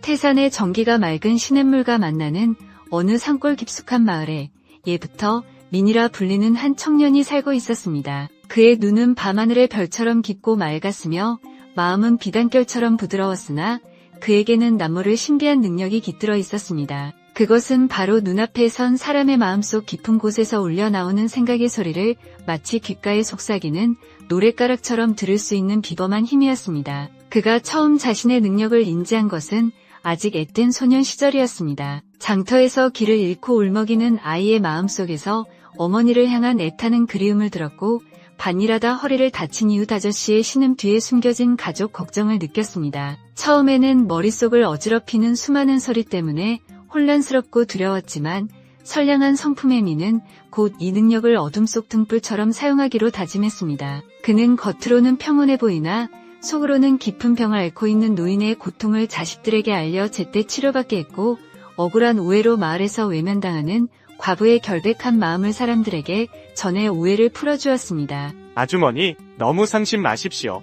태산의 전기가 맑은 시냇물과 만나는 어느 산골 깊숙한 마을에 예부터 민이라 불리는 한 청년이 살고 있었습니다. 그의 눈은 밤하늘의 별처럼 깊고 맑았으며 마음은 비단결처럼 부드러웠으나 그에게는 남모를 신비한 능력이 깃들어 있었습니다. 그것은 바로 눈앞에 선 사람의 마음속 깊은 곳에서 울려나오는 생각의 소리를 마치 귓가에 속삭이는 노랫가락처럼 들을 수 있는 비범한 힘이었습니다. 그가 처음 자신의 능력을 인지한 것은 아직 앳된 소년 시절이었습니다. 장터에서 길을 잃고 울먹이는 아이의 마음속에서 어머니를 향한 애타는 그리움을 들었고 반일하다 허리를 다친 이웃 아저씨의 신음 뒤에 숨겨진 가족 걱정을 느꼈습니다. 처음에는 머릿속을 어지럽히는 수많은 소리 때문에 혼란스럽고 두려웠지만 선량한 성품의 미는 곧 이 능력을 어둠 속 등불처럼 사용하기로 다짐했습니다. 그는 겉으로는 평온해 보이나 속으로는 깊은 병을 앓고 있는 노인의 고통을 자식들에게 알려 제때 치료받게 했고 억울한 오해로 마을에서 외면당하는 과부의 결백한 마음을 사람들에게 전해 오해를 풀어주었습니다. 아주머니, 너무 상심 마십시오.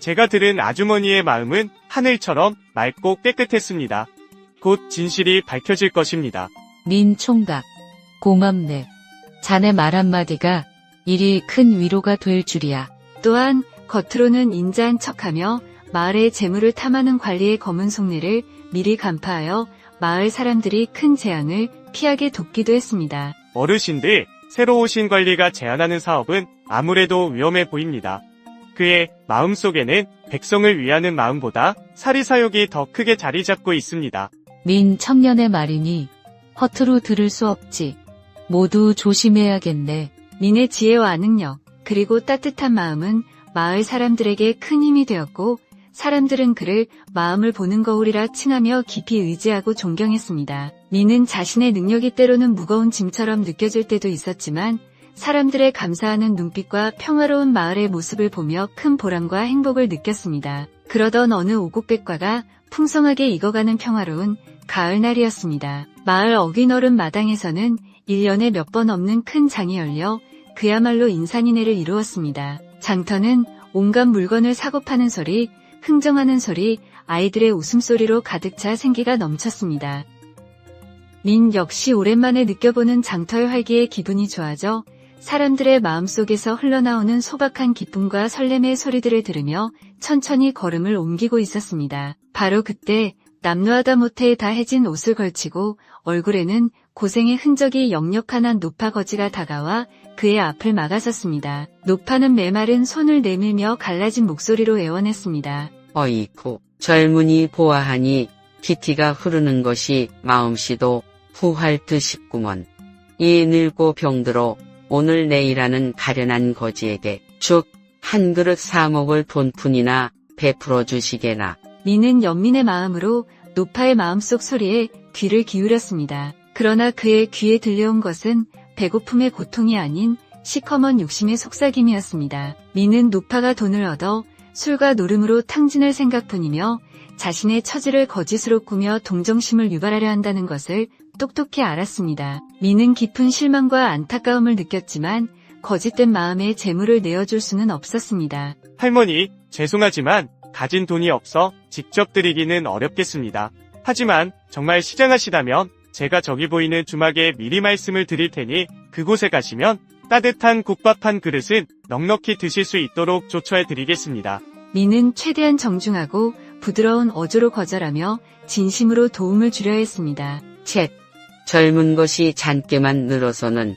제가 들은 아주머니의 마음은 하늘처럼 맑고 깨끗했습니다. 곧 진실이 밝혀질 것입니다. 민 총각, 고맙네. 자네 말 한마디가 일이 큰 위로가 될 줄이야. 또한 겉으로는 인자한 척하며 마을의 재물을 탐하는 관리의 검은 속내를 미리 간파하여 마을 사람들이 큰 재앙을 피하게 돕기도 했습니다. 어르신들, 새로 오신 관리가 제안하는 사업은 아무래도 위험해 보입니다. 그의 마음속에는 백성을 위하는 마음보다 사리사욕이 더 크게 자리 잡고 있습니다. 민 청년의 말이니 허투루 들을 수 없지. 모두 조심해야겠네. 민의 지혜와 능력, 그리고 따뜻한 마음은 마을 사람들에게 큰 힘이 되었고 사람들은 그를 마음을 보는 거울이라 칭하며 깊이 의지하고 존경했습니다. 민은 자신의 능력이 때로는 무거운 짐처럼 느껴질 때도 있었지만 사람들의 감사하는 눈빛과 평화로운 마을의 모습을 보며 큰 보람과 행복을 느꼈습니다. 그러던 어느 오곡백과가 풍성하게 익어가는 평화로운 가을날이었습니다. 마을 어귀너른 마당에서는 1년에 몇 번 없는 큰 장이 열려 그야말로 인산인해를 이루었습니다. 장터는 온갖 물건을 사고 파는 소리, 흥정하는 소리, 아이들의 웃음소리로 가득 차 생기가 넘쳤습니다. 민 역시 오랜만에 느껴보는 장터의 활기에 기분이 좋아져 사람들의 마음속에서 흘러나오는 소박한 기쁨과 설렘의 소리들을 들으며 천천히 걸음을 옮기고 있었습니다. 바로 그때 남루하다 못해 다해진 옷을 걸치고 얼굴에는 고생의 흔적이 역력한 한 노파 거지가 다가와 그의 앞을 막아섰습니다. 노파는 메마른 손을 내밀며 갈라진 목소리로 애원했습니다. 어이쿠, 젊은이 보아하니 기티가 흐르는 것이 마음씨도 후할 듯 싶구먼. 이 늙고 병들어 오늘 내일하는 가련한 거지에게 죽 한 그릇 사 먹을 돈푼이나 베풀어 주시게나. 민은 연민의 마음으로 노파의 마음속 소리에 귀를 기울였습니다. 그러나 그의 귀에 들려온 것은 배고픔의 고통이 아닌 시커먼 욕심의 속삭임이었습니다. 민은 노파가 돈을 얻어 술과 노름으로 탕진할 생각뿐이며 자신의 처지를 거짓으로 꾸며 동정심을 유발하려 한다는 것을 똑똑히 알았습니다. 민은 깊은 실망과 안타까움을 느꼈지만 거짓된 마음에 재물을 내어줄 수는 없었습니다. 할머니, 죄송하지만 가진 돈이 없어 직접 드리기는 어렵겠습니다. 하지만 정말 시장하시다면 제가 저기 보이는 주막에 미리 말씀을 드릴 테니 그곳에 가시면 따뜻한 국밥 한 그릇은 넉넉히 드실 수 있도록 조처해 드리겠습니다. 민은 최대한 정중하고 부드러운 어조로 거절하며 진심으로 도움을 주려 했습니다. 쳇, 젊은 것이 잔께만 늘어서는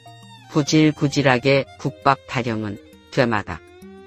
구질구질하게 국밥 타령은 되마다.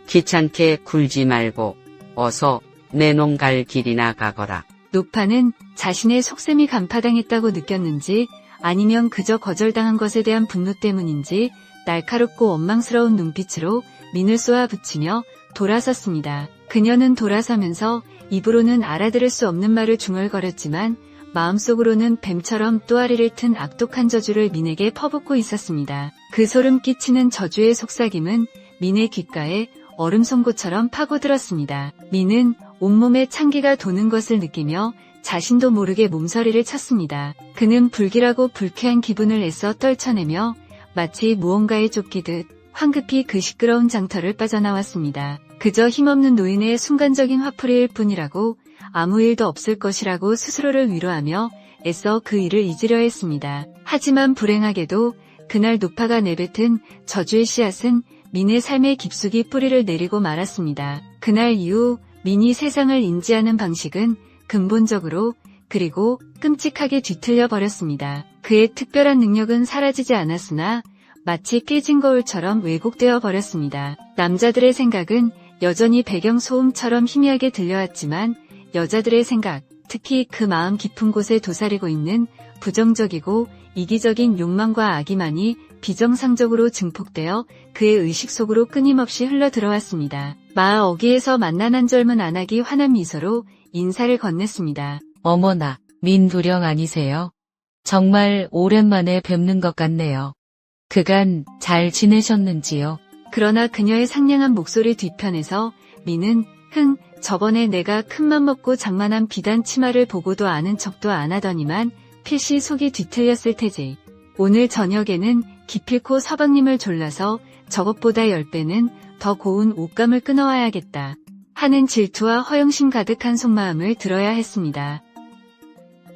귀찮게 굴지 말고 어서 내 농 갈 길이나 가거라. 노파는 자신의 속셈이 간파당했다고 느꼈는지 아니면 그저 거절당한 것에 대한 분노 때문인지 날카롭고 원망스러운 눈빛으로 민을 쏘아붙이며 돌아섰습니다. 그녀는 돌아서면서 입으로는 알아들을 수 없는 말을 중얼거렸지만 마음속으로는 뱀처럼 또아리를 튼 악독한 저주를 민에게 퍼붓고 있었습니다. 그 소름 끼치는 저주의 속삭임은 민의 귓가에 얼음 송곳처럼 파고들었습니다. 민은 온몸에 찬기가 도는 것을 느끼며 자신도 모르게 몸서리를 쳤습니다. 그는 불길하고 불쾌한 기분을 애써 떨쳐내며 마치 무언가에 쫓기듯 황급히 그 시끄러운 장터를 빠져나왔습니다. 그저 힘없는 노인의 순간적인 화풀이일 뿐이라고, 아무 일도 없을 것이라고 스스로를 위로하며 애써 그 일을 잊으려 했습니다. 하지만 불행하게도 그날 노파가 내뱉은 저주의 씨앗은 민의 삶의 깊숙이 뿌리를 내리고 말았습니다. 그날 이후 민이 세상을 인지하는 방식은 근본적으로 그리고 끔찍하게 뒤틀려 버렸습니다. 그의 특별한 능력은 사라지지 않았으나 마치 깨진 거울처럼 왜곡되어 버렸습니다. 남자들의 생각은 여전히 배경 소음처럼 희미하게 들려왔지만 여자들의 생각, 특히 그 마음 깊은 곳에 도사리고 있는 부정적이고 이기적인 욕망과 악의만이 비정상적으로 증폭되어 그의 의식 속으로 끊임없이 흘러들어왔습니다. 마을 어귀에서 만난 한 젊은 안악이 환한 미소로 인사를 건넸습니다. 어머나, 민부령 아니세요? 정말 오랜만에 뵙는 것 같네요. 그간 잘 지내셨는지요? 그러나 그녀의 상냥한 목소리 뒤편에서 민은 저번에 내가 큰맘 먹고 장만한 비단 치마를 보고도 아는 척도 안 하더니만 필시 속이 뒤틀렸을 테지. 오늘 저녁에는 기필코 서방님을 졸라서 저것보다 10배는 더 고운 옷감을 끊어와야겠다 하는 질투와 허영심 가득한 속마음을 들어야 했습니다.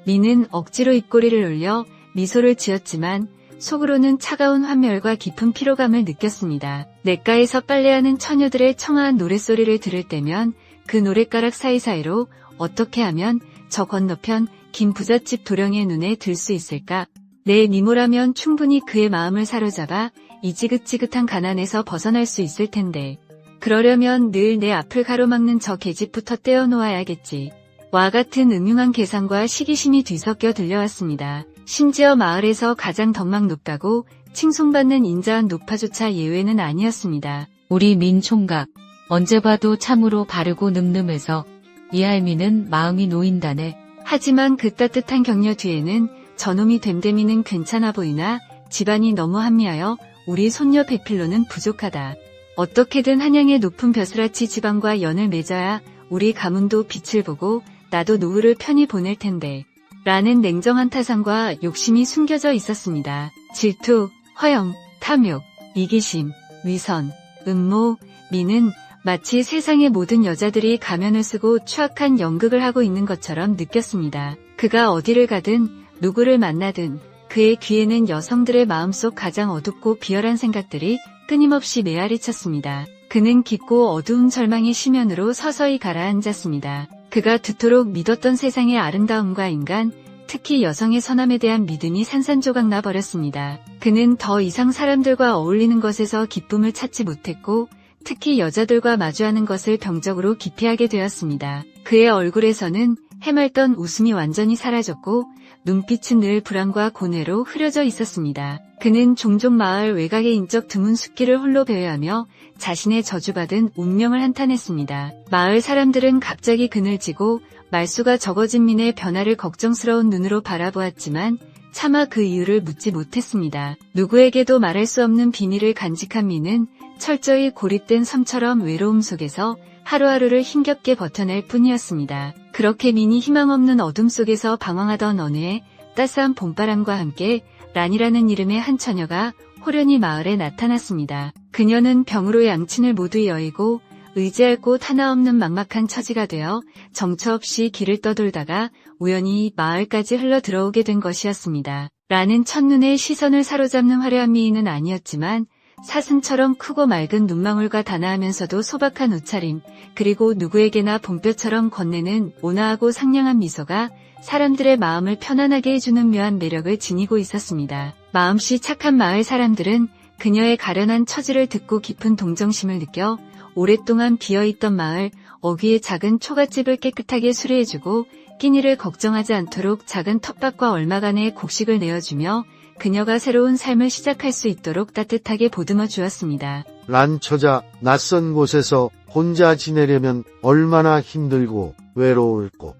민은 억지로 입꼬리를 올려 미소를 지었지만 속으로는 차가운 환멸과 깊은 피로감을 느꼈습니다. 냇가에서 빨래하는 처녀들의 청아한 노랫소리를 들을 때면 그 노랫가락 사이사이로 어떻게 하면 저 건너편 김 부잣집 도령의 눈에 들 수 있을까? 내 미모라면 충분히 그의 마음을 사로잡아 이 지긋지긋한 가난에서 벗어날 수 있을 텐데. 그러려면 늘 내 앞을 가로막는 저 계집부터 떼어놓아야겠지. 와 같은 음흉한 계산과 시기심이 뒤섞여 들려왔습니다. 심지어 마을에서 가장 덕망 높다고 칭송받는 인자한 노파조차 예외는 아니었습니다. 우리 민 총각, 언제 봐도 참으로 바르고 늠름해서 이 할미는 마음이 놓인다네. 하지만 그 따뜻한 격려 뒤에는 저놈이 됨됨이는 괜찮아 보이나 집안이 너무 한미하여 우리 손녀 배필로는 부족하다. 어떻게든 한양의 높은 벼슬아치 지방과 연을 맺어야 우리 가문도 빛을 보고 나도 노후를 편히 보낼 텐데. 라는 냉정한 타산과 욕심이 숨겨져 있었습니다. 질투, 허영, 탐욕, 이기심, 위선, 음모, 미는 마치 세상의 모든 여자들이 가면을 쓰고 추악한 연극을 하고 있는 것처럼 느꼈습니다. 그가 어디를 가든 누구를 만나든 그의 귀에는 여성들의 마음속 가장 어둡고 비열한 생각들이 끊임없이 메아리쳤습니다. 그는 깊고 어두운 절망의 심연으로 서서히 가라앉았습니다. 그가 두토록 믿었던 세상의 아름다움과 인간, 특히 여성의 선함에 대한 믿음이 산산조각 나버렸습니다. 그는 더 이상 사람들과 어울리는 것에서 기쁨을 찾지 못했고 특히 여자들과 마주하는 것을 병적으로 기피하게 되었습니다. 그의 얼굴에서는 해맑던 웃음이 완전히 사라졌고 눈빛은 늘 불안과 고뇌로 흐려져 있었습니다. 그는 종종 마을 외곽의 인적 드문 숲길을 홀로 배회하며 자신의 저주받은 운명을 한탄했습니다. 마을 사람들은 갑자기 그늘지고 말수가 적어진 민의 변화를 걱정스러운 눈으로 바라보았지만 차마 그 이유를 묻지 못했습니다. 누구에게도 말할 수 없는 비밀을 간직한 민은 철저히 고립된 섬처럼 외로움 속에서 하루하루를 힘겹게 버텨낼 뿐이었습니다. 그렇게 민이 희망 없는 어둠 속에서 방황하던 어느 해 따스한 봄바람과 함께 란이라는 이름의 한 처녀가 호련히 마을에 나타났습니다. 그녀는 병으로 양친을 모두 여의고 의지할 곳 하나 없는 막막한 처지가 되어 정처 없이 길을 떠돌다가 우연히 마을까지 흘러 들어오게 된 것이었습니다. 란은 첫눈에 시선을 사로잡는 화려한 미인은 아니었지만 사슴처럼 크고 맑은 눈망울과 단아하면서도 소박한 옷차림, 그리고 누구에게나 봄볕처럼 건네는 온화하고 상냥한 미소가 사람들의 마음을 편안하게 해주는 묘한 매력을 지니고 있었습니다. 마음씨 착한 마을 사람들은 그녀의 가련한 처지를 듣고 깊은 동정심을 느껴 오랫동안 비어있던 마을 어귀의 작은 초가집을 깨끗하게 수리해주고 끼니를 걱정하지 않도록 작은 텃밭과 얼마간의 곡식을 내어주며 그녀가 새로운 삶을 시작할 수 있도록 따뜻하게 보듬어 주었습니다. 란 처자, 낯선 곳에서 혼자 지내려면 얼마나 힘들고 외로울꼬.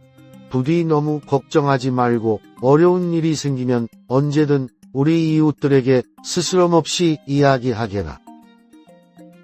부디 너무 걱정하지 말고 어려운 일이 생기면 언제든 우리 이웃들에게 스스럼 없이 이야기하게라.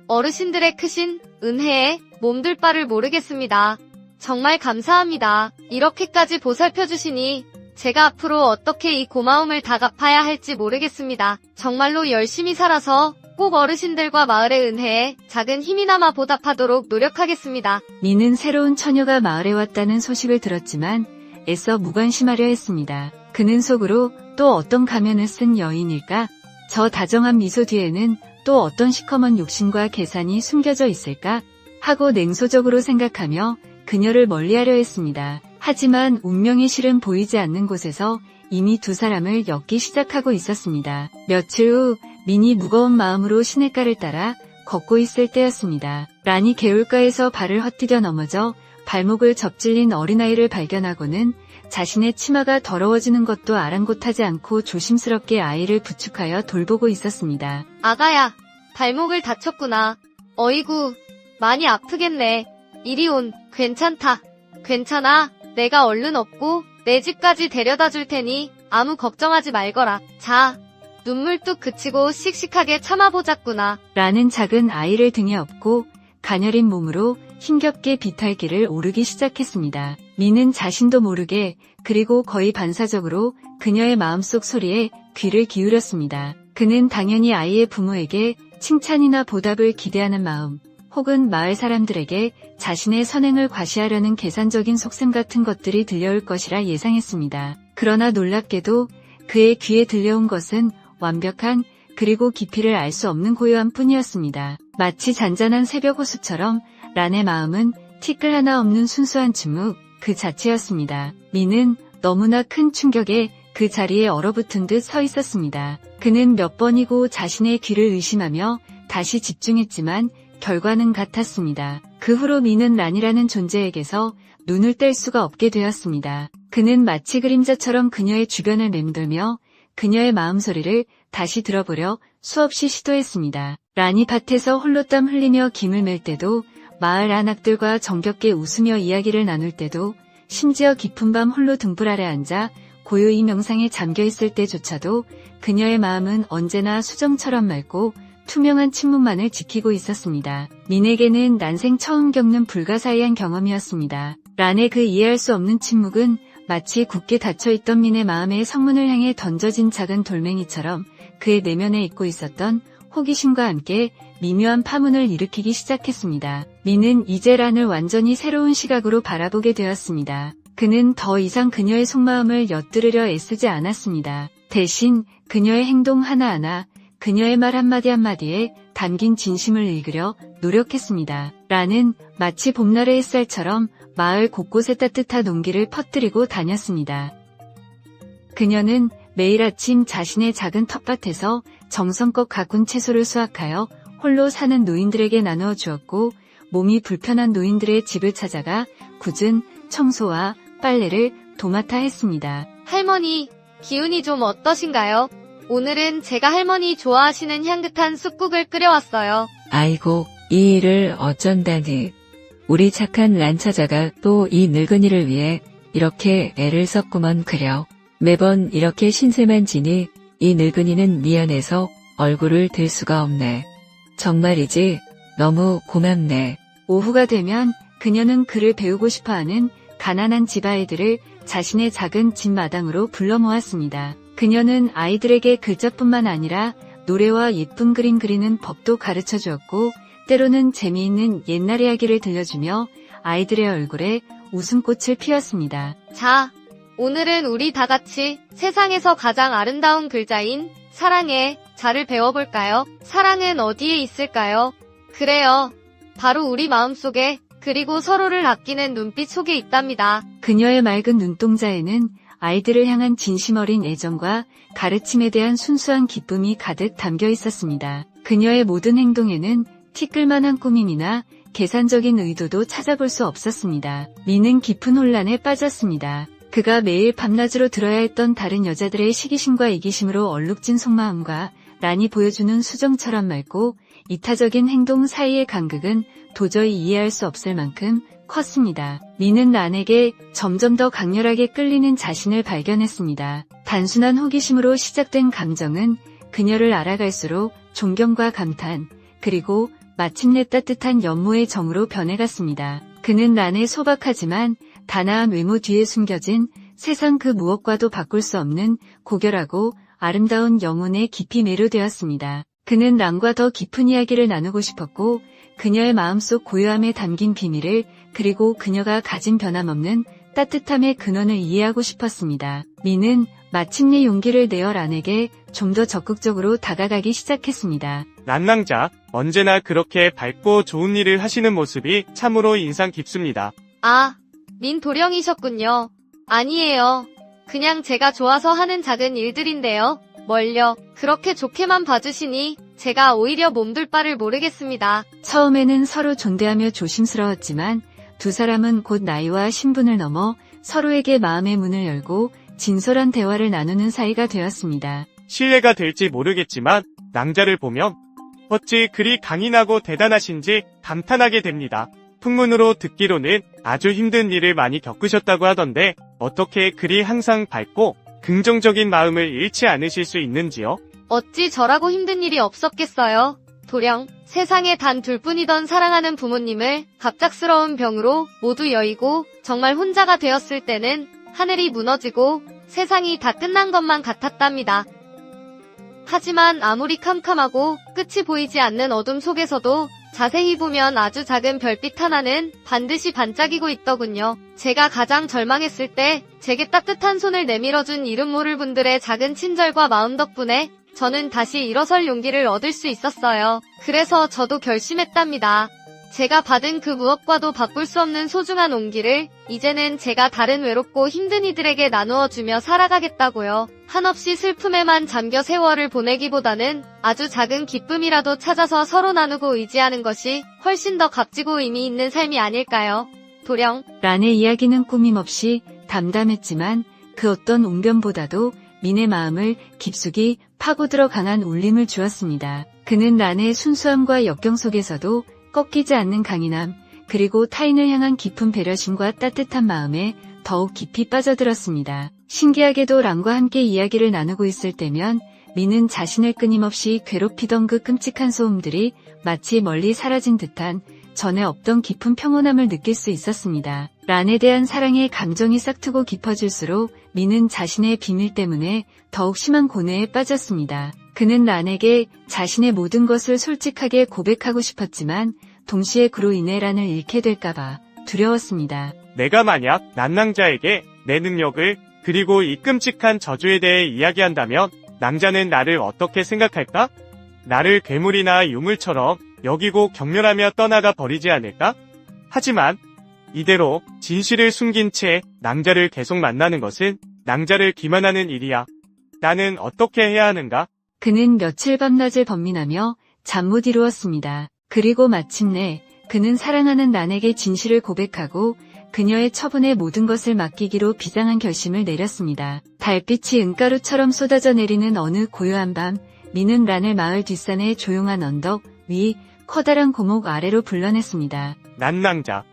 어르신들의 크신 은혜에 몸둘 바를 모르겠습니다. 정말 감사합니다. 이렇게까지 보살펴 주시니 제가 앞으로 어떻게 이 고마움을 다 갚아야 할지 모르겠습니다. 정말로 열심히 살아서 꼭 어르신들과 마을의 은혜에 작은 힘이나마 보답하도록 노력하겠습니다. 미는 새로운 처녀가 마을에 왔다는 소식을 들었지만 애써 무관심하려 했습니다. 그는 속으로 또 어떤 가면을 쓴 여인일까? 저 다정한 미소 뒤에는 또 어떤 시커먼 욕심과 계산이 숨겨져 있을까? 하고 냉소적으로 생각하며 그녀를 멀리하려 했습니다. 하지만 운명의 실은 보이지 않는 곳에서 이미 두 사람을 엮기 시작하고 있었습니다. 며칠 후 민이 무거운 마음으로 시냇가를 따라 걷고 있을 때였습니다. 란이 개울가에서 발을 헛디뎌 넘어져 발목을 접질린 어린아이를 발견하고는 자신의 치마가 더러워지는 것도 아랑곳하지 않고 조심스럽게 아이를 부축하여 돌보고 있었습니다. 아가야, 발목을 다쳤구나. 어이구, 많이 아프겠네. 이리 온, 괜찮다. 괜찮아. 내가 얼른 업고 내 집까지 데려다 줄 테니 아무 걱정하지 말거라. 자, 눈물 뚝 그치고 씩씩하게 참아보자꾸나. 라는 작은 아이를 등에 업고 가녀린 몸으로 힘겹게 비탈길을 오르기 시작했습니다. 미는 자신도 모르게 그리고 거의 반사적으로 그녀의 마음속 소리에 귀를 기울였습니다. 그는 당연히 아이의 부모에게 칭찬이나 보답을 기대하는 마음, 혹은 마을 사람들에게 자신의 선행을 과시하려는 계산적인 속셈 같은 것들이 들려올 것이라 예상했습니다. 그러나 놀랍게도 그의 귀에 들려온 것은 완벽한 그리고 깊이를 알 수 없는 고요함 뿐이었습니다. 마치 잔잔한 새벽 호수처럼 란의 마음은 티끌 하나 없는 순수한 침묵 그 자체였습니다. 미는 너무나 큰 충격에 그 자리에 얼어붙은 듯 서 있었습니다. 그는 몇 번이고 자신의 귀를 의심하며 다시 집중했지만 결과는 같았습니다. 그 후로 미는 란이라는 존재에게서 눈을 뗄 수가 없게 되었습니다. 그는 마치 그림자처럼 그녀의 주변을 맴돌며 그녀의 마음소리를 다시 들어보려 수없이 시도했습니다. 란이 밭에서 홀로 땀 흘리며 김을 맬 때도, 마을 안악들과 정겹게 웃으며 이야기를 나눌 때도, 심지어 깊은 밤 홀로 등불 아래 앉아 고요히 명상에 잠겨있을 때조차도 그녀의 마음은 언제나 수정처럼 맑고 투명한 침묵만을 지키고 있었습니다. 민에게는 난생 처음 겪는 불가사의한 경험이었습니다. 란의 그 이해할 수 없는 침묵은 마치 굳게 닫혀있던 민의 마음의 성문을 향해 던져진 작은 돌멩이처럼 그의 내면에 잊고 있었던 호기심과 함께 미묘한 파문을 일으키기 시작했습니다. 민은 이제 란을 완전히 새로운 시각으로 바라보게 되었습니다. 그는 더 이상 그녀의 속마음을 엿들으려 애쓰지 않았습니다. 대신 그녀의 행동 하나하나, 그녀의 말 한마디 한마디에 담긴 진심을 읽으려 노력했습니다. 란은 마치 봄날의 햇살처럼 마을 곳곳에 따뜻한 온기를 퍼뜨리고 다녔습니다. 그녀는 매일 아침 자신의 작은 텃밭에서 정성껏 가꾼 채소를 수확하여 홀로 사는 노인들에게 나누어 주었고, 몸이 불편한 노인들의 집을 찾아가 굳은 청소와 빨래를 도맡아 했습니다. 할머니, 기운이 좀 어떠신가요? 오늘은 제가 할머니 좋아하시는 향긋한 쑥국을 끓여왔어요. 아이고, 이 일을 어쩐다니. 우리 착한 란차자가 또 이 늙은이를 위해 이렇게 애를 썼구먼 그려. 매번 이렇게 신세만 지니 이 늙은이는 미안해서 얼굴을 들 수가 없네. 정말이지 너무 고맙네. 오후가 되면 그녀는 그를 배우고 싶어하는 가난한 집아이들을 자신의 작은 집 마당으로 불러 모았습니다. 그녀는 아이들에게 글자뿐만 아니라 노래와 예쁜 그림 그리는 법도 가르쳐 주었고, 때로는 재미있는 옛날 이야기를 들려주며 아이들의 얼굴에 웃음꽃을 피웠습니다. 자, 오늘은 우리 다 같이 세상에서 가장 아름다운 글자인 사랑의 자를 배워볼까요? 사랑은 어디에 있을까요? 그래요. 바로 우리 마음속에, 그리고 서로를 아끼는 눈빛 속에 있답니다. 그녀의 맑은 눈동자에는 아이들을 향한 진심 어린 애정과 가르침에 대한 순수한 기쁨이 가득 담겨 있었습니다. 그녀의 모든 행동에는 티끌만한 꾸밈이나 계산적인 의도도 찾아볼 수 없었습니다. 미는 깊은 혼란에 빠졌습니다. 그가 매일 밤낮으로 들어야 했던 다른 여자들의 시기심과 이기심으로 얼룩진 속마음과 란이 보여주는 수정처럼 맑고 이타적인 행동 사이의 간극은 도저히 이해할 수 없을 만큼 컸습니다. 미는 란에게 점점 더 강렬하게 끌리는 자신을 발견했습니다. 단순한 호기심으로 시작된 감정은 그녀를 알아갈수록 존경과 감탄, 그리고 마침내 따뜻한 연모의 정으로 변해갔습니다. 그는 란의 소박하지만 단아한 외모 뒤에 숨겨진 세상 그 무엇과도 바꿀 수 없는 고결하고 아름다운 영혼에 깊이 매료되었습니다. 그는 랑과 더 깊은 이야기를 나누고 싶었고 그녀의 마음속 고요함에 담긴 비밀을 그리고 그녀가 가진 변함없는 따뜻함의 근원을 이해하고 싶었습니다. 미는 마침내 용기를 내어 란에게 좀 더 적극적으로 다가가기 시작했습니다. 란낭자, 언제나 그렇게 밝고 좋은 일을 하시는 모습이 참으로 인상 깊습니다. 아, 민 도령이셨군요. 아니에요. 그냥 제가 좋아서 하는 작은 일들인데요. 뭘요? 그렇게 좋게만 봐주시니 제가 오히려 몸둘 바를 모르겠습니다. 처음에는 서로 존대하며 조심스러웠지만 두 사람은 곧 나이와 신분을 넘어 서로에게 마음의 문을 열고 진솔한 대화를 나누는 사이가 되었습니다. 신뢰가 될지 모르겠지만 낭자를 보면 어찌 그리 강인하고 대단하신지 감탄하게 됩니다. 풍문으로 듣기로는 아주 힘든 일을 많이 겪으셨다고 하던데 어떻게 그리 항상 밝고 긍정적인 마음을 잃지 않으실 수 있는지요? 어찌 저라고 힘든 일이 없었겠어요. 도령, 세상에 단 둘뿐이던 사랑하는 부모님을 갑작스러운 병으로 모두 여의고 정말 혼자가 되었을 때는 하늘이 무너지고 세상이 다 끝난 것만 같았답니다. 하지만 아무리 캄캄하고 끝이 보이지 않는 어둠 속에서도 자세히 보면 아주 작은 별빛 하나는 반드시 반짝이고 있더군요. 제가 가장 절망했을 때 제게 따뜻한 손을 내밀어준 이름 모를 분들의 작은 친절과 마음 덕분에 저는 다시 일어설 용기를 얻을 수 있었어요. 그래서 저도 결심했답니다. 제가 받은 그 무엇과도 바꿀 수 없는 소중한 온기를 이제는 제가 다른 외롭고 힘든 이들에게 나누어주며 살아가겠다고요. 한없이 슬픔에만 잠겨 세월을 보내기보다는 아주 작은 기쁨이라도 찾아서 서로 나누고 의지하는 것이 훨씬 더 값지고 의미 있는 삶이 아닐까요? 도령. 란의 이야기는 꾸밈없이 담담했지만 그 어떤 웅변보다도 민의 마음을 깊숙이 파고들어 강한 울림을 주었습니다. 그는 란의 순수함과 역경 속에서도 꺾이지 않는 강인함, 그리고 타인을 향한 깊은 배려심과 따뜻한 마음에 더욱 깊이 빠져들었습니다. 신기하게도 란과 함께 이야기를 나누고 있을 때면 민은 자신을 끊임없이 괴롭히던 그 끔찍한 소음들이 마치 멀리 사라진 듯한 전에 없던 깊은 평온함을 느낄 수 있었습니다. 란에 대한 사랑의 감정이 싹트고 깊어질수록 민은 자신의 비밀 때문에 더욱 심한 고뇌에 빠졌습니다. 그는 란에게 자신의 모든 것을 솔직하게 고백하고 싶었지만 동시에 그로 인해 란을 잃게 될까봐 두려웠습니다. 내가 만약 란낭자에게 내 능력을 그리고 이 끔찍한 저주에 대해 이야기한다면 낭자는 나를 어떻게 생각할까? 나를 괴물이나 유물처럼 여기고 경멸하며 떠나가 버리지 않을까? 하지만 이대로 진실을 숨긴 채 낭자를 계속 만나는 것은 낭자를 기만하는 일이야. 나는 어떻게 해야 하는가? 그는 며칠 밤낮을 번민하며 잠 못 이루었습니다. 그리고 마침내 그는 사랑하는 란에게 진실을 고백하고 그녀의 처분에 모든 것을 맡기기로 비장한 결심을 내렸습니다. 달빛이 은가루처럼 쏟아져 내리는 어느 고요한 밤, 민은 란을 마을 뒷산의 조용한 언덕 위 커다란 고목 아래로 불러냈습니다. 란낭자,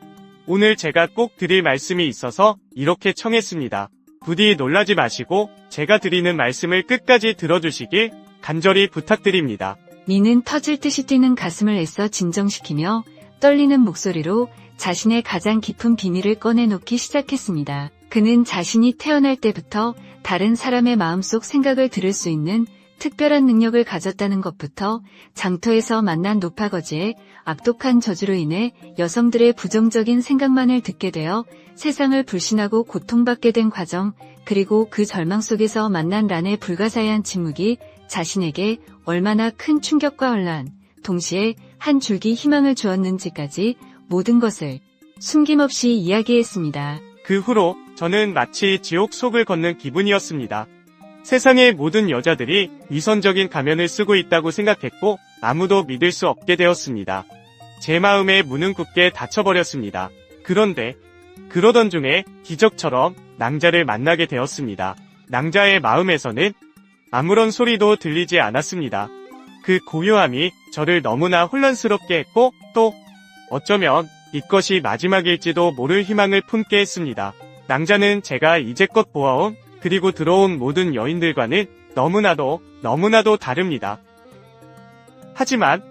오늘 제가 꼭 드릴 말씀이 있어서 이렇게 청했습니다. 부디 놀라지 마시고 제가 드리는 말씀을 끝까지 들어주시길 간절히 부탁드립니다. 민은 터질 듯이 뛰는 가슴을 애써 진정시키며 떨리는 목소리로 자신의 가장 깊은 비밀을 꺼내놓기 시작했습니다. 그는 자신이 태어날 때부터 다른 사람의 마음속 생각을 들을 수 있는 특별한 능력을 가졌다는 것부터 장터에서 만난 노파거지의 악독한 저주로 인해 여성들의 부정적인 생각만을 듣게 되어 세상을 불신하고 고통받게 된 과정, 그리고 그 절망 속에서 만난 란의 불가사의한 침묵이 자신에게 얼마나 큰 충격과 혼란, 동시에 한 줄기 희망을 주었는지까지 모든 것을 숨김없이 이야기했습니다. 그 후로 저는 마치 지옥 속을 걷는 기분이었습니다. 세상의 모든 여자들이 위선적인 가면을 쓰고 있다고 생각했고 아무도 믿을 수 없게 되었습니다. 제 마음의 문은 굳게 닫혀버렸습니다. 그런데 그러던 중에 기적처럼 낭자를 만나게 되었습니다. 낭자의 마음에서는 아무런 소리도 들리지 않았습니다. 그 고요함이 저를 너무나 혼란스럽게 했고 또 어쩌면 이것이 마지막일지도 모를 희망을 품게 했습니다. 낭자는 제가 이제껏 보아온 그리고 들어온 모든 여인들과는 너무나도 다릅니다. 하지만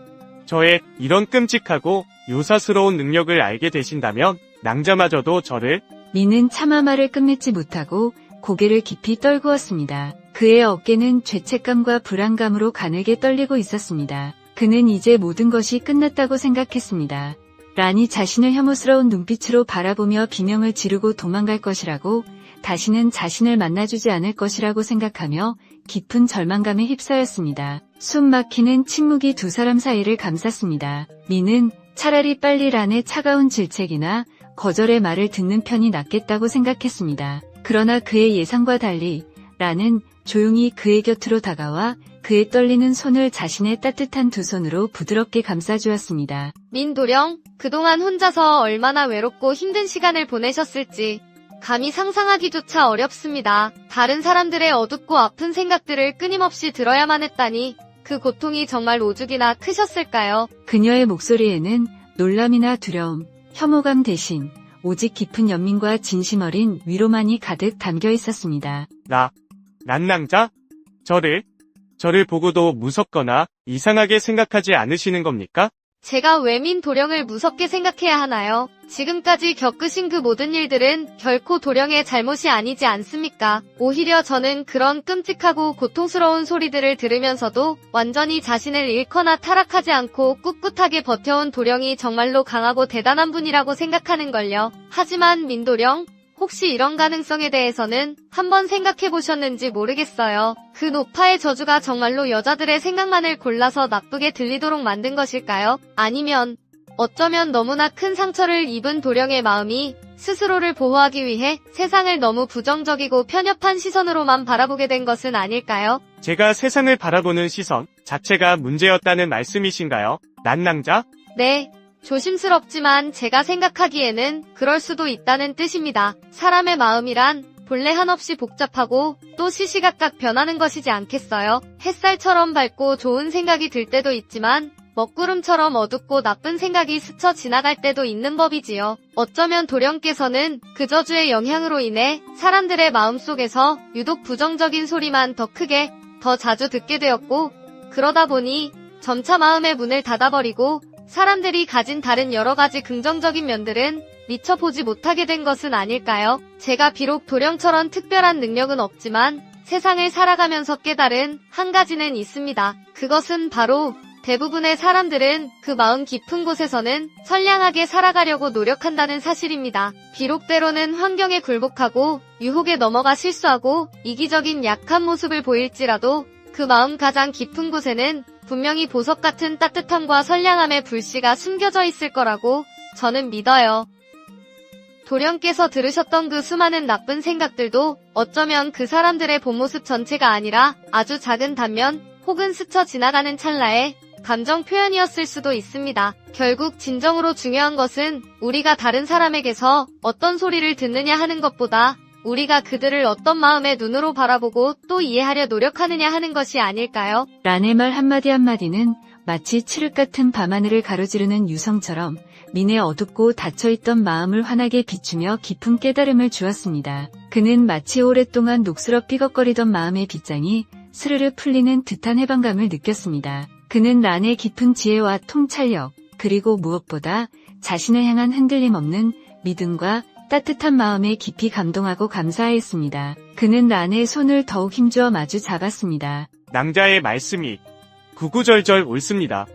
저의 이런 끔찍하고 요사스러운 능력을 알게 되신다면 낭자마저도 저를 민은 차마 말을 끝맺지 못하고 고개를 깊이 떨구었습니다. 그의 어깨는 죄책감과 불안감으로 가늘게 떨리고 있었습니다. 그는 이제 모든 것이 끝났다고 생각했습니다. 란이 자신을 혐오스러운 눈빛으로 바라보며 비명을 지르고 도망갈 것이라고, 다시는 자신을 만나주지 않을 것이라고 생각하며 깊은 절망감에 휩싸였습니다. 숨 막히는 침묵이 두 사람 사이를 감쌌습니다. 민은 차라리 빨리 란의 차가운 질책이나 거절의 말을 듣는 편이 낫겠다고 생각했습니다. 그러나 그의 예상과 달리 란은 조용히 그의 곁으로 다가와 그의 떨리는 손을 자신의 따뜻한 두 손으로 부드럽게 감싸주었습니다. 민도령, 그동안 혼자서 얼마나 외롭고 힘든 시간을 보내셨을지 감히 상상하기조차 어렵습니다. 다른 사람들의 어둡고 아픈 생각들을 끊임없이 들어야만 했다니 그 고통이 정말 오죽이나 크셨을까요? 그녀의 목소리에는 놀람이나 두려움, 혐오감 대신 오직 깊은 연민과 진심 어린 위로만이 가득 담겨 있었습니다. 란낭자? 저를 보고도 무섭거나 이상하게 생각하지 않으시는 겁니까? 제가 왜 민도령을 무섭게 생각해야 하나요? 지금까지 겪으신 그 모든 일들은 결코 도령의 잘못이 아니지 않습니까? 오히려 저는 그런 끔찍하고 고통스러운 소리들을 들으면서도 완전히 자신을 잃거나 타락하지 않고 꿋꿋하게 버텨온 도령이 정말로 강하고 대단한 분이라고 생각하는걸요. 하지만 민도령, 혹시 이런 가능성에 대해서는 한번 생각해보셨는지 모르겠어요. 그 노파의 저주가 정말로 여자들의 생각만을 골라서 나쁘게 들리도록 만든 것일까요? 아니면 어쩌면 너무나 큰 상처를 입은 도령의 마음이 스스로를 보호하기 위해 세상을 너무 부정적이고 편협한 시선으로만 바라보게 된 것은 아닐까요? 제가 세상을 바라보는 시선 자체가 문제였다는 말씀이신가요? 란낭자? 네. 조심스럽지만 제가 생각하기에는 그럴 수도 있다는 뜻입니다. 사람의 마음이란 본래 한없이 복잡하고 또 시시각각 변하는 것이지 않겠어요? 햇살처럼 밝고 좋은 생각이 들 때도 있지만 먹구름처럼 어둡고 나쁜 생각이 스쳐 지나갈 때도 있는 법이지요. 어쩌면 도령께서는 그 저주의 영향으로 인해 사람들의 마음속에서 유독 부정적인 소리만 더 크게, 더 자주 듣게 되었고, 그러다 보니 점차 마음의 문을 닫아버리고 사람들이 가진 다른 여러 가지 긍정적인 면들은 미처 보지 못하게 된 것은 아닐까요? 제가 비록 도령처럼 특별한 능력은 없지만 세상을 살아가면서 깨달은 한 가지는 있습니다. 그것은 바로 대부분의 사람들은 그 마음 깊은 곳에서는 선량하게 살아가려고 노력한다는 사실입니다. 비록 때로는 환경에 굴복하고 유혹에 넘어가 실수하고 이기적인 약한 모습을 보일지라도 그 마음 가장 깊은 곳에는 분명히 보석 같은 따뜻함과 선량함의 불씨가 숨겨져 있을 거라고 저는 믿어요. 도령께서 들으셨던 그 수많은 나쁜 생각들도 어쩌면 그 사람들의 본 모습 전체가 아니라 아주 작은 단면 혹은 스쳐 지나가는 찰나의 감정 표현이었을 수도 있습니다. 결국 진정으로 중요한 것은 우리가 다른 사람에게서 어떤 소리를 듣느냐 하는 것보다 우리가 그들을 어떤 마음의 눈으로 바라보고 또 이해하려 노력하느냐 하는 것이 아닐까요? 란의 말 한마디 한마디는 마치 칠흑 같은 밤하늘을 가로지르는 유성처럼 민의 어둡고 닫혀있던 마음을 환하게 비추며 깊은 깨달음을 주었습니다. 그는 마치 오랫동안 녹슬어 삐걱거리던 마음의 빗장이 스르르 풀리는 듯한 해방감을 느꼈습니다. 그는 란의 깊은 지혜와 통찰력, 그리고 무엇보다 자신을 향한 흔들림 없는 믿음과 따뜻한 마음에 깊이 감동하고 감사했습니다. 그는 란의 손을 더욱 힘주어 마주 잡았습니다. 낭자의 말씀이 구구절절 옳습니다.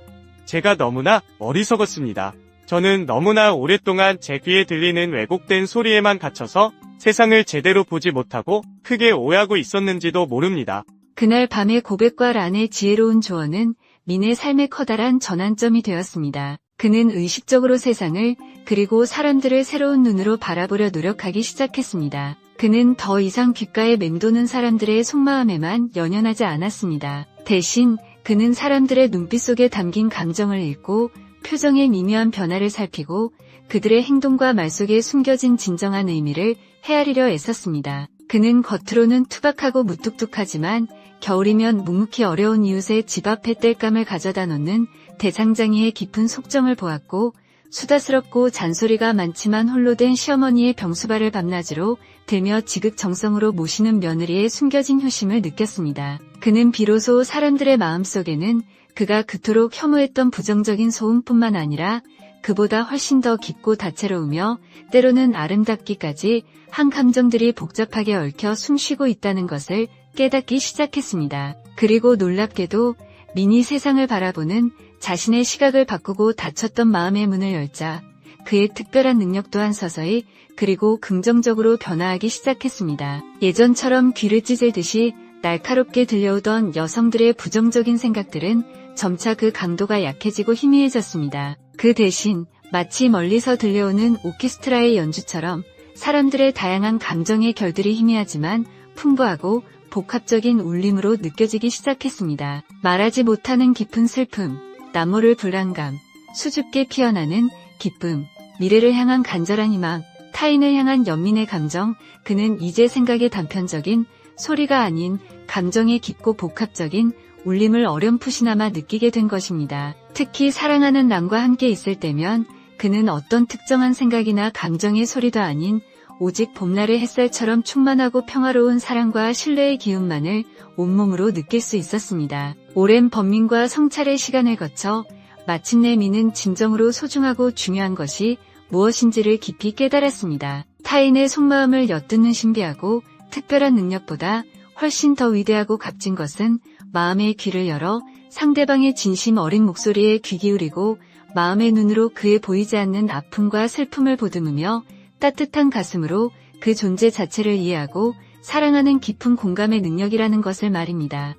제가 너무나 어리석었습니다. 저는 너무나 오랫동안 제 귀에 들리는 왜곡된 소리에만 갇혀서 세상을 제대로 보지 못하고 크게 오해하고 있었는지도 모릅니다. 그날 밤의 고백과 란의 지혜로운 조언은 민의 삶의 커다란 전환점이 되었습니다. 그는 의식적으로 세상을 그리고 사람들을 새로운 눈으로 바라보려 노력하기 시작했습니다. 그는 더 이상 귓가에 맴도는 사람들의 속마음에만 연연하지 않았습니다. 대신 그는 사람들의 눈빛 속에 담긴 감정을 읽고 표정의 미묘한 변화를 살피고 그들의 행동과 말 속에 숨겨진 진정한 의미를 헤아리려 애썼습니다. 그는 겉으로는 투박하고 무뚝뚝하지만 겨울이면 묵묵히 어려운 이웃의 집 앞에 땔감을 가져다 놓는 대장장이의 깊은 속정을 보았고 수다스럽고 잔소리가 많지만 홀로 된 시어머니의 병수발을 밤낮으로 들며 지극정성으로 모시는 며느리의 숨겨진 효심을 느꼈습니다. 그는 비로소 사람들의 마음속에는 그가 그토록 혐오했던 부정적인 소음뿐만 아니라 그보다 훨씬 더 깊고 다채로우며 때로는 아름답기까지 한 감정들이 복잡하게 얽혀 숨쉬고 있다는 것을 깨닫기 시작했습니다. 그리고 놀랍게도 민이 세상을 바라보는 자신의 시각을 바꾸고 닫혔던 마음의 문을 열자 그의 특별한 능력 또한 서서히 그리고 긍정적으로 변화하기 시작했습니다. 예전처럼 귀를 찢을듯이 날카롭게 들려오던 여성들의 부정적인 생각들은 점차 그 강도가 약해지고 희미해졌습니다. 그 대신 마치 멀리서 들려오는 오케스트라의 연주처럼 사람들의 다양한 감정의 결들이 희미하지만 풍부하고 복합적인 울림으로 느껴지기 시작했습니다. 말하지 못하는 깊은 슬픔, 남모를 불안감, 수줍게 피어나는 기쁨, 미래를 향한 간절한 희망, 타인을 향한 연민의 감정, 그는 이제 생각의 단편적인 소리가 아닌 감정의 깊고 복합적인 울림을 어렴풋이나마 느끼게 된 것입니다. 특히 사랑하는 랑과 함께 있을 때면 그는 어떤 특정한 생각이나 감정의 소리도 아닌 오직 봄날의 햇살처럼 충만하고 평화로운 사랑과 신뢰의 기운만을 온몸으로 느낄 수 있었습니다. 오랜 번민과 성찰의 시간을 거쳐 마침내 미는 진정으로 소중하고 중요한 것이 무엇인지를 깊이 깨달았습니다. 타인의 속마음을 엿듣는 신비하고 특별한 능력보다 훨씬 더 위대하고 값진 것은 마음의 귀를 열어 상대방의 진심 어린 목소리에 귀 기울이고 마음의 눈으로 그의 보이지 않는 아픔과 슬픔을 보듬으며 따뜻한 가슴으로 그 존재 자체를 이해하고 사랑하는 깊은 공감의 능력이라는 것을 말입니다.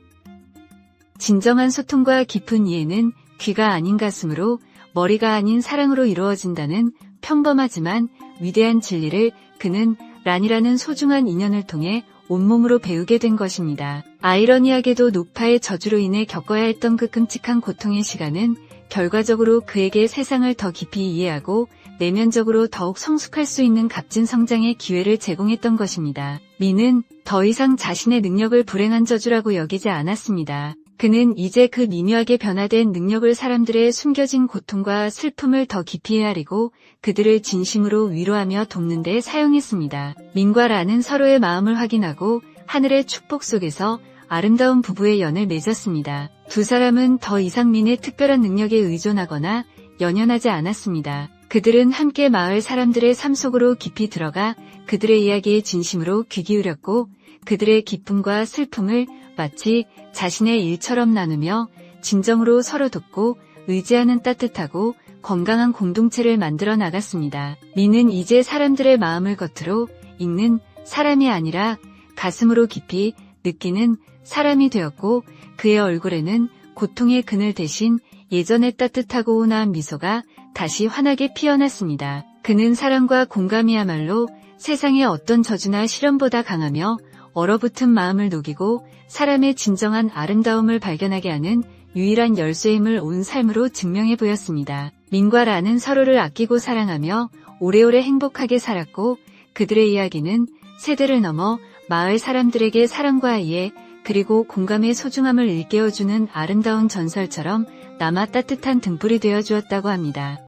진정한 소통과 깊은 이해는 귀가 아닌 가슴으로 머리가 아닌 사랑으로 이루어진다는 평범하지만 위대한 진리를 그는 란이라는 소중한 인연을 통해 온몸으로 배우게 된 것입니다. 아이러니하게도 노파의 저주로 인해 겪어야 했던 그 끔찍한 고통의 시간은 결과적으로 그에게 세상을 더 깊이 이해하고 내면적으로 더욱 성숙할 수 있는 값진 성장의 기회를 제공했던 것입니다. 미는 더 이상 자신의 능력을 불행한 저주라고 여기지 않았습니다. 그는 이제 그 미묘하게 변화된 능력을 사람들의 숨겨진 고통과 슬픔을 더 깊이 헤아리고 그들을 진심으로 위로하며 돕는 데 사용했습니다. 민과 란은 서로의 마음을 확인하고 하늘의 축복 속에서 아름다운 부부의 연을 맺었습니다. 두 사람은 더 이상 민의 특별한 능력에 의존하거나 연연하지 않았습니다. 그들은 함께 마을 사람들의 삶 속으로 깊이 들어가 그들의 이야기에 진심으로 귀 기울였고 그들의 기쁨과 슬픔을 마치 자신의 일처럼 나누며 진정으로 서로 돕고 의지하는 따뜻하고 건강한 공동체를 만들어 나갔습니다. 미는 이제 사람들의 마음을 겉으로 읽는 사람이 아니라 가슴으로 깊이 느끼는 사람이 되었고 그의 얼굴에는 고통의 그늘 대신 예전의 따뜻하고 온화한 미소가 다시 환하게 피어났습니다. 그는 사랑과 공감이야말로 세상의 어떤 저주나 시련보다 강하며 얼어붙은 마음을 녹이고 사람의 진정한 아름다움을 발견하게 하는 유일한 열쇠임을 온 삶으로 증명해 보였습니다. 민과 란은 서로를 아끼고 사랑하며 오래오래 행복하게 살았고 그들의 이야기는 세대를 넘어 마을 사람들에게 사랑과 이해 그리고 공감의 소중함을 일깨워주는 아름다운 전설처럼 남아 따뜻한 등불이 되어 주었다고 합니다.